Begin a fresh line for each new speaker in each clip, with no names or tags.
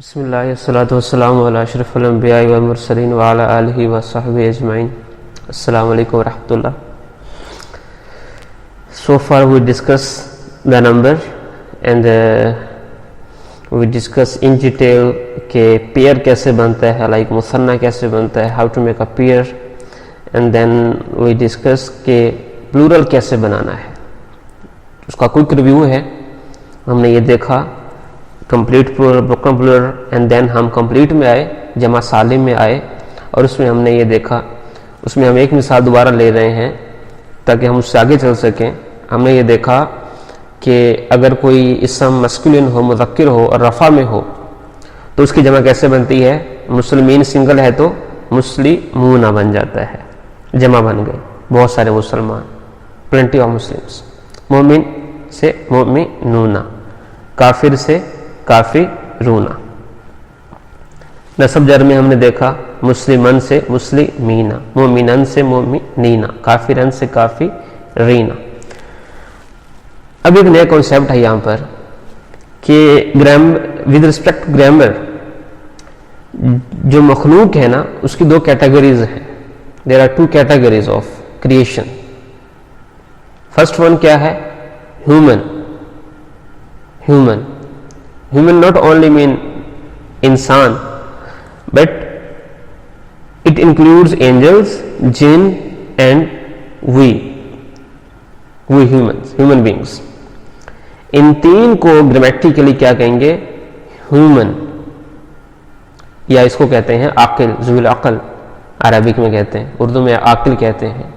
بسم اللہ والصلاۃ والسلام علی اشرف الانبیاء والمرسلین وعلی آلہ وصحبہ اجمعین. السلام علیکم ورحمۃ اللہ. So far we discuss the number and we discuss in detail کہ پیئر کیسے بنتا ہے, like مثنیٰ کیسے بنتا ہے, how to make a pair, and then we discuss کہ plural کیسے بنانا ہے. اس کا کوئک ریویو ہے. ہم نے یہ دیکھا complete plural, broken plural, and then ہم کمپلیٹ میں آئے, جمع سالم میں آئے, اور اس میں ہم نے یہ دیکھا, اس میں ہم ایک مثال دوبارہ لے رہے ہیں تاکہ ہم اس سے آگے چل سکیں. ہم نے یہ دیکھا کہ اگر کوئی اسم مسکولین ہو, مذکر ہو اور رفع میں ہو تو اس کی جمع کیسے بنتی ہے. مسلمین سنگل ہے تو مسلمون بن جاتا ہے, جمع بن گئے, بہت سارے مسلمان, پلنٹی آف مسلمس. مومن سے مومنون, کافر سے کافرون. نصب جر میں ہم نے دیکھا مسلمن سے مسلمین, مومنن سے مومنین, کافرن سے کافرین. اب ایک نیا کانسیپٹ ہے یہاں پر کہ ود ریسپیکٹ گرامر جو مخلوق ہے نا اس کی دو کیٹیگریز ہیں. There are two categories of creation. First one کیا ہے؟ Human. Human not only mean insan, but it includes angels, jinn, and we human beings. ان تین کو گرامیٹیکلی کیا کہیں گے؟ ہیومن, یا اس کو کہتے ہیں عاقل, ذو العقل عربک میں کہتے ہیں, اردو میں عاقل کہتے ہیں.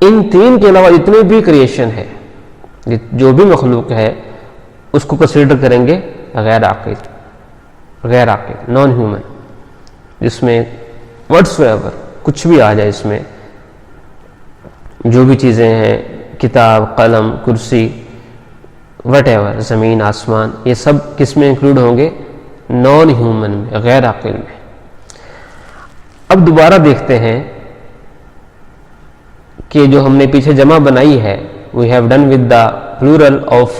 ان تین کے علاوہ جتنے بھی کریشن ہے, جو بھی مخلوق ہے, اس کو کنسیڈر کریں گے غیر عاقل, نان ہیومن, جس میں وٹس ایور کچھ بھی آ جائے, اس میں جو بھی چیزیں ہیں, کتاب, قلم, کرسی, وٹ ایور, زمین, آسمان, یہ سب کس میں انکلوڈ ہوں گے؟ نان ہیومن میں, غیر عاقل میں. اب دوبارہ دیکھتے ہیں کہ جو ہم نے پیچھے جمع بنائی ہے, we have done with the plural of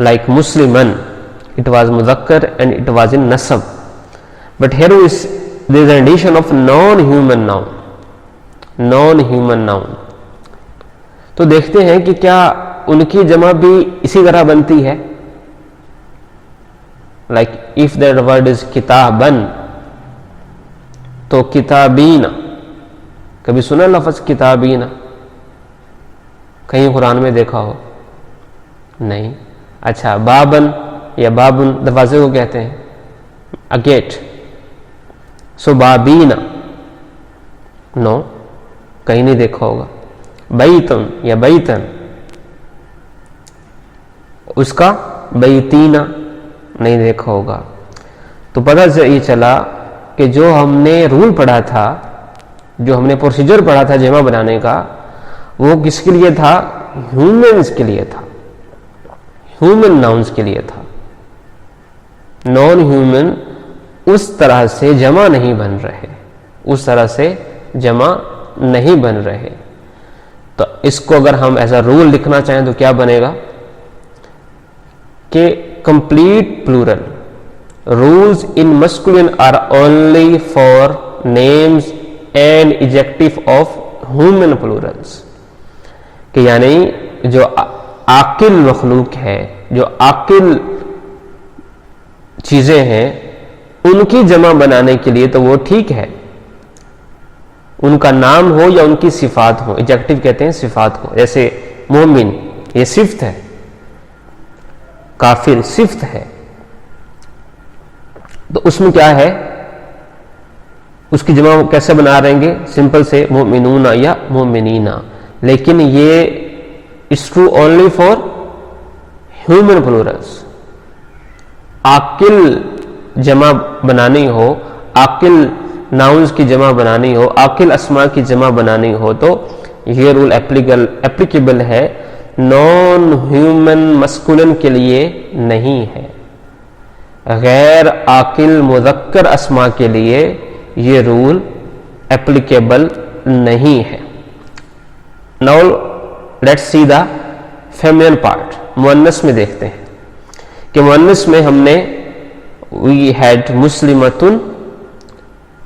like Musliman, it was Muzakkar and it was in Nasab, but here there is an addition of non-human noun. تو دیکھتے ہیں کہ کیا ان کی جمع بھی اسی طرح بنتی ہے. like if that word is kitaban تو کتابین, کبھی سنا لفظ کتابین؟ کہیں قرآن میں دیکھا ہو؟ نہیں. اچھا, بابن یا بابن دروازے کو کہتے ہیں, a gate. سو بابین نو, کہیں نہیں دیکھا ہوگا. بیتن یا بیتن, اس کا بیتینا نہیں دیکھا ہوگا. تو پتہ سے یہ چلا کہ جو ہم نے رول پڑھا تھا, جو ہم نے پروسیجر پڑھا تھا جمع بنانے کا, وہ کس کے لیے تھا؟ ہیومنز کے لیے تھا, ہیومن ناؤنز کے لیے تھا. نان ہیومن اس طرح سے جمع نہیں بن رہے, تو اس کو اگر ہم ایز اے رول لکھنا چاہیں تو کیا بنے گا کہ complete plural rules in masculine are only for names and adjective of human plurals. کہ یعنی جو عاقل مخلوق ہے, جو عاقل چیزیں ہیں, ان کی جمع بنانے کے لیے تو وہ ٹھیک ہے, ان کا نام ہو یا ان کی صفات ہو. ایڈجیکٹو کہتے ہیں صفات کو. جیسے مومن, یہ صفت ہے, کافر صفت ہے, تو اس میں کیا ہے, اس کی جمع کیسے بنا رہیں گے؟ سمپل سے مومنون یا مومنین. لیکن یہ is true only for human plurals. عاقل جمع بنانی ہو, عاقل ناؤنز کی جمع بنانی ہو, عاقل اسماء کی جمع بنانی ہو, تو یہ رول ایپلیکیبل ہے. نان ہیومن مسکولن کے لیے نہیں ہے, غیر عاقل مذکر اسماء کے لیے یہ رول ایپلیکیبل نہیں ہے. Now let's see the feminine part. مؤنث میں دیکھتے ہیں کہ مؤنث میں ہم نے we had muslimatun,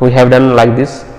we have done like this,